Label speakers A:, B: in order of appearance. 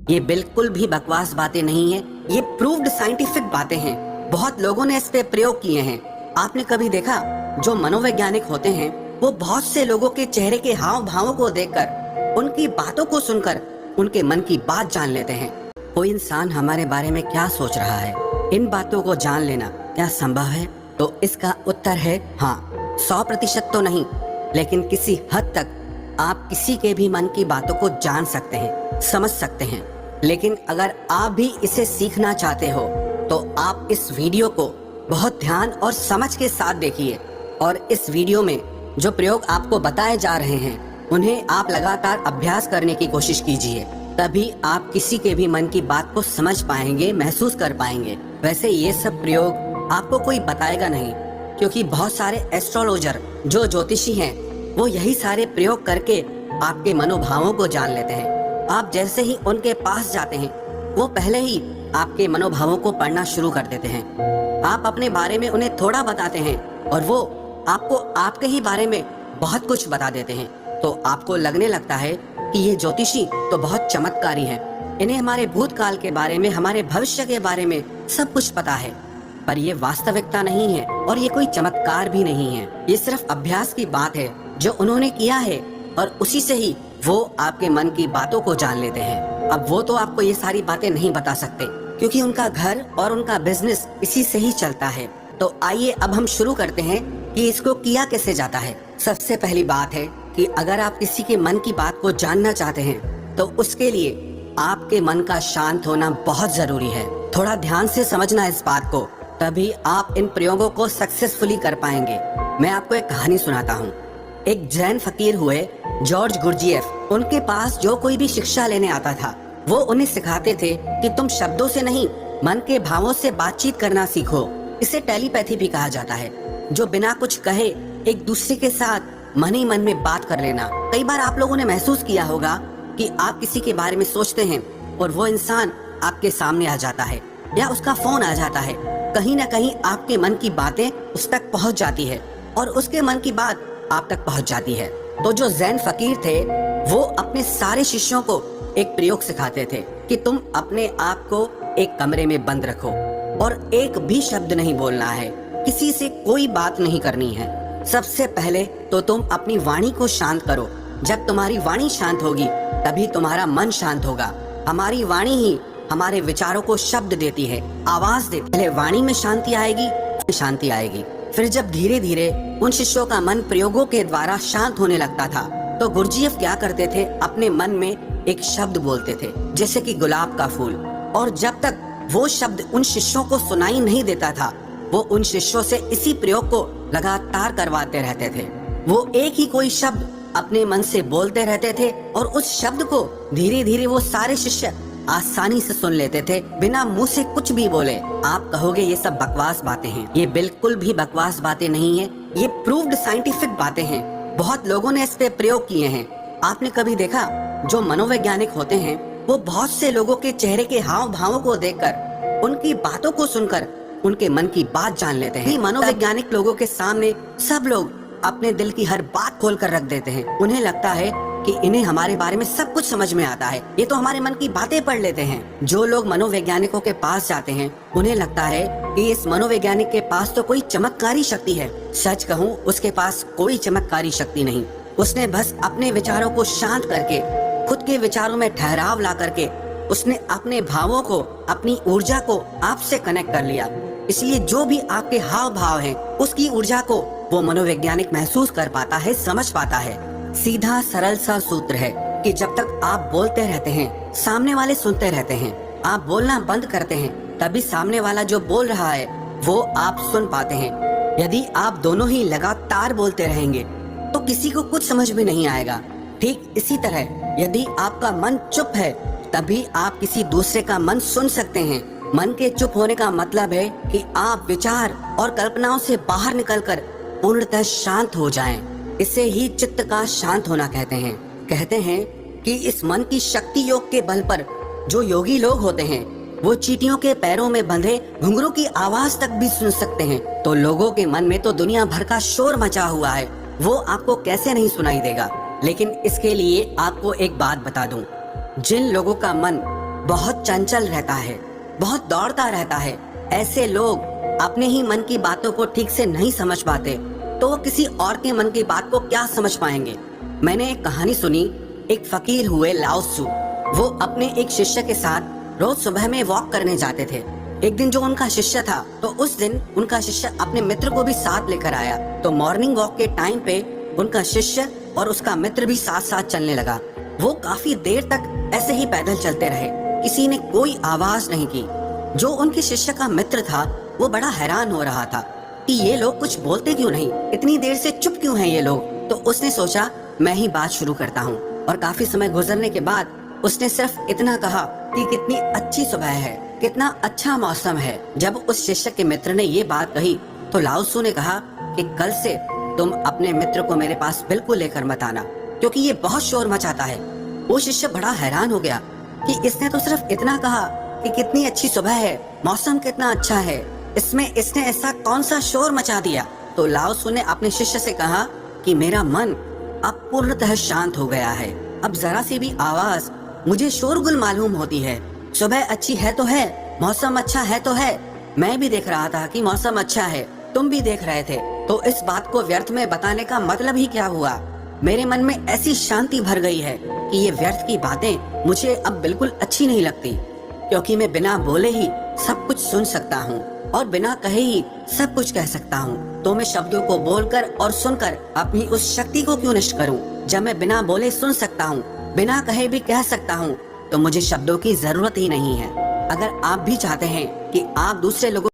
A: ये बिल्कुल भी बकवास बातें नहीं है, ये प्रूव्ड साइंटिफिक बातें हैं। बहुत लोगों ने इस पे प्रयोग किए हैं। आपने कभी देखा, जो मनोवैज्ञानिक होते हैं वो बहुत से लोगों के चेहरे के हाव भावों को देखकर, उनकी बातों को सुनकर उनके मन की बात जान लेते हैं। कोई इंसान हमारे बारे में क्या सोच रहा है, इन बातों को जान लेना क्या संभव है? तो इसका उत्तर है हाँ। 100% तो नहीं, लेकिन किसी हद तक आप किसी के भी मन की बातों को जान सकते हैं, समझ सकते हैं। लेकिन अगर आप भी इसे सीखना चाहते हो तो आप इस वीडियो को बहुत ध्यान और समझ के साथ देखिए, और इस वीडियो में जो प्रयोग आपको बताए जा रहे हैं उन्हें आप लगातार अभ्यास करने की कोशिश कीजिए। तभी आप किसी के भी मन की बात को समझ पाएंगे, महसूस कर पाएंगे। वैसे ये सब प्रयोग आपको कोई बताएगा नहीं, क्योंकि बहुत सारे एस्ट्रोलॉजर जो ज्योतिषी हैं वो यही सारे प्रयोग करके आपके मनोभावों को जान लेते हैं। आप जैसे ही उनके पास जाते हैं वो पहले ही आपके मनोभावों को पढ़ना शुरू कर देते हैं। आप अपने बारे में उन्हें थोड़ा बताते हैं और वो आपको आपके ही बारे में बहुत कुछ बता देते हैं। तो आपको लगने लगता है कि ये ज्योतिषी तो बहुत चमत्कारी हैं। इन्हें हमारे भूतकाल के बारे में, हमारे भविष्य के बारे में सब कुछ पता है। पर ये वास्तविकता नहीं है और ये कोई चमत्कार भी नहीं है। ये सिर्फ अभ्यास की बात है जो उन्होंने किया है, और उसी से ही वो आपके मन की बातों को जान लेते हैं। अब वो तो आपको ये सारी बातें नहीं बता सकते, क्योंकि उनका घर और उनका बिजनेस इसी से ही चलता है। तो आइए अब हम शुरू करते हैं कि इसको किया कैसे जाता है। सबसे पहली बात है कि अगर आप किसी के मन की बात को जानना चाहते हैं तो उसके लिए आपके मन का शांत होना बहुत जरूरी है। थोड़ा ध्यान से समझना इस बात को, तभी आप इन प्रयोगों को सक्सेसफुली कर पाएंगे। मैं आपको एक कहानी सुनाता हूँ। एक जैन फकीर हुए जॉर्ज गुरजीएफ। उनके पास जो कोई भी शिक्षा लेने आता था वो उन्हें सिखाते थे कि तुम शब्दों से नहीं, मन के भावों से बातचीत करना सीखो। इसे टेलीपैथी भी कहा जाता है, जो बिना कुछ कहे एक दूसरे के साथ मन ही मन में बात कर लेना। कई बार आप लोगों ने महसूस किया होगा कि आप किसी के बारे में सोचते हैं और वो इंसान आपके सामने आ जाता है या उसका फोन आ जाता है। कहीं ना कहीं आपके मन की बातें उस तक पहुंच जाती है और उसके मन की बात आप तक पहुंच जाती है। तो जो जैन फकीर थे वो अपने सारे शिष्यों को एक प्रयोग सिखाते थे कि तुम अपने आप को एक कमरे में बंद रखो और एक भी शब्द नहीं बोलना है, किसी से कोई बात नहीं करनी है। सबसे पहले तो तुम अपनी वाणी को शांत करो। जब तुम्हारी वाणी शांत होगी तभी तुम्हारा मन शांत होगा। हमारी वाणी ही हमारे विचारों को शब्द देती है, आवाज देती है। पहले वाणी में शांति आएगी, फिर शांति आएगी। फिर जब धीरे धीरे उन शिष्यों का मन प्रयोगों के द्वारा शांत होने लगता था तो गुरजीएफ क्या करते थे, अपने मन में एक शब्द बोलते थे, जैसे कि गुलाब का फूल। और जब तक वो शब्द उन शिष्यों को सुनाई नहीं देता था वो उन शिष्यों से इसी प्रयोग को लगातार करवाते रहते थे। वो एक ही कोई शब्द अपने मन से बोलते रहते थे और उस शब्द को धीरे धीरे वो सारे शिष्य आसानी से सुन लेते थे, बिना मुंह से कुछ भी बोले। आप कहोगे ये सब बकवास बातें हैं। ये बिल्कुल भी बकवास बातें नहीं है, ये प्रूव्ड साइंटिफिक बातें हैं। बहुत लोगों ने इस पे प्रयोग किए हैं। आपने कभी देखा, जो मनोवैज्ञानिक होते हैं वो बहुत से लोगों के चेहरे के हाव भावों को देखकर, उनकी बातों को सुनकर उनके मन की बात जान लेते हैं। मनोवैज्ञानिक लोगों के सामने सब लोग अपने दिल की हर बात खोल कर रख देते हैं। उन्हें लगता है कि इन्हें हमारे बारे में सब कुछ समझ में आता है, ये तो हमारे मन की बातें पढ़ लेते हैं। जो लोग मनोवैज्ञानिकों के पास जाते हैं उन्हें लगता है कि इस मनोवैज्ञानिक के पास तो कोई चमत्कारी शक्ति है। सच कहूँ, उसके पास कोई चमत्कारी शक्ति नहीं। उसने बस अपने विचारों को शांत करके, खुद के विचारों में ठहराव ला करके, उसने अपने भावों को, अपनी ऊर्जा को आपसे कनेक्ट कर लिया। इसलिए जो भी आपके हाव भाव हैं, उसकी ऊर्जा को वो मनोवैज्ञानिक महसूस कर पाता है, समझ पाता है। सीधा सरल सा सूत्र है कि जब तक आप बोलते रहते हैं सामने वाले सुनते रहते हैं। आप बोलना बंद करते हैं तभी सामने वाला जो बोल रहा है वो आप सुन पाते हैं। यदि आप दोनों ही लगातार बोलते रहेंगे तो किसी को कुछ समझ में नहीं आएगा। ठीक इसी तरह यदि आपका मन चुप है तभी आप किसी दूसरे का मन सुन सकते हैं। मन के चुप होने का मतलब है कि आप विचार और कल्पनाओं से बाहर निकलकर पूर्णतः शांत हो जाएं। इसे ही चित्त का शांत होना कहते हैं। कहते हैं कि इस मन की शक्ति योग के बल पर जो योगी लोग होते हैं वो चींटियों के पैरों में बंधे घुंघरू की आवाज तक भी सुन सकते हैं। तो लोगों के मन में तो दुनिया भर का शोर मचा हुआ है, वो आपको कैसे नहीं सुनाई देगा। लेकिन इसके लिए आपको एक बात बता दूं, जिन लोगों का मन बहुत चंचल रहता है, बहुत दौड़ता रहता है। ऐसे लोग अपने ही मन की बातों को ठीक से नहीं समझ पाते, तो वो किसी और के मन की बात को क्या समझ पाएंगे। मैंने एक कहानी सुनी, एक फकीर हुए लाओ त्सु। वो अपने एक शिष्य के साथ रोज सुबह में वॉक करने जाते थे। एक दिन जो उनका शिष्य था, तो उस दिन उनका शिष्य अपने मित्र को भी साथ लेकर आया। तो मॉर्निंग वॉक के टाइम पे उनका शिष्य और उसका मित्र भी साथ साथ चलने लगा। वो काफी देर तक ऐसे ही पैदल चलते रहे, किसी ने कोई आवाज नहीं की। जो उनके शिष्य का मित्र था वो बड़ा हैरान हो रहा था कि ये लोग कुछ बोलते क्यों नहीं, इतनी देर से चुप क्यों हैं ये लोग। तो उसने सोचा मैं ही बात शुरू करता हूँ, और काफी समय गुजरने के बाद उसने सिर्फ इतना कहा कि कितनी अच्छी सुबह है, कितना अच्छा मौसम है। जब उस शिष्य के मित्र ने ये बात कही तो लाओ त्सु ने कहा कि कल से तुम अपने मित्र को मेरे पास बिल्कुल लेकर मत आना, क्योंकि ये बहुत शोर मचाता है। वो शिष्य बड़ा हैरान हो गया कि इसने तो सिर्फ इतना कहा कि कितनी अच्छी सुबह है, मौसम कितना अच्छा है, इसमें इसने ऐसा कौन सा शोर मचा दिया। तो लाओ त्सु ने अपने शिष्य से कहा कि मेरा मन अब पूर्णतः शांत हो गया है। अब जरा सी भी आवाज मुझे शोरगुल मालूम होती है। सुबह अच्छी है तो है, मौसम अच्छा है तो है, मैं भी देख रहा था कि मौसम अच्छा है, तुम भी देख रहे थे, तो इस बात को व्यर्थ में बताने का मतलब ही क्या हुआ। मेरे मन में ऐसी शांति भर गई है कि ये व्यर्थ की बातें मुझे अब बिल्कुल अच्छी नहीं लगती, क्योंकि मैं बिना बोले ही सब कुछ सुन सकता हूँ और बिना कहे ही सब कुछ कह सकता हूँ। तो मैं शब्दों को बोलकर और सुनकर अपनी उस शक्ति को क्यों नष्ट करूँ। जब मैं बिना बोले सुन सकता हूँ, बिना कहे भी कह सकता हूँ, तो मुझे शब्दों की जरूरत ही नहीं है। अगर आप भी चाहते हैं कि आप दूसरे लोगों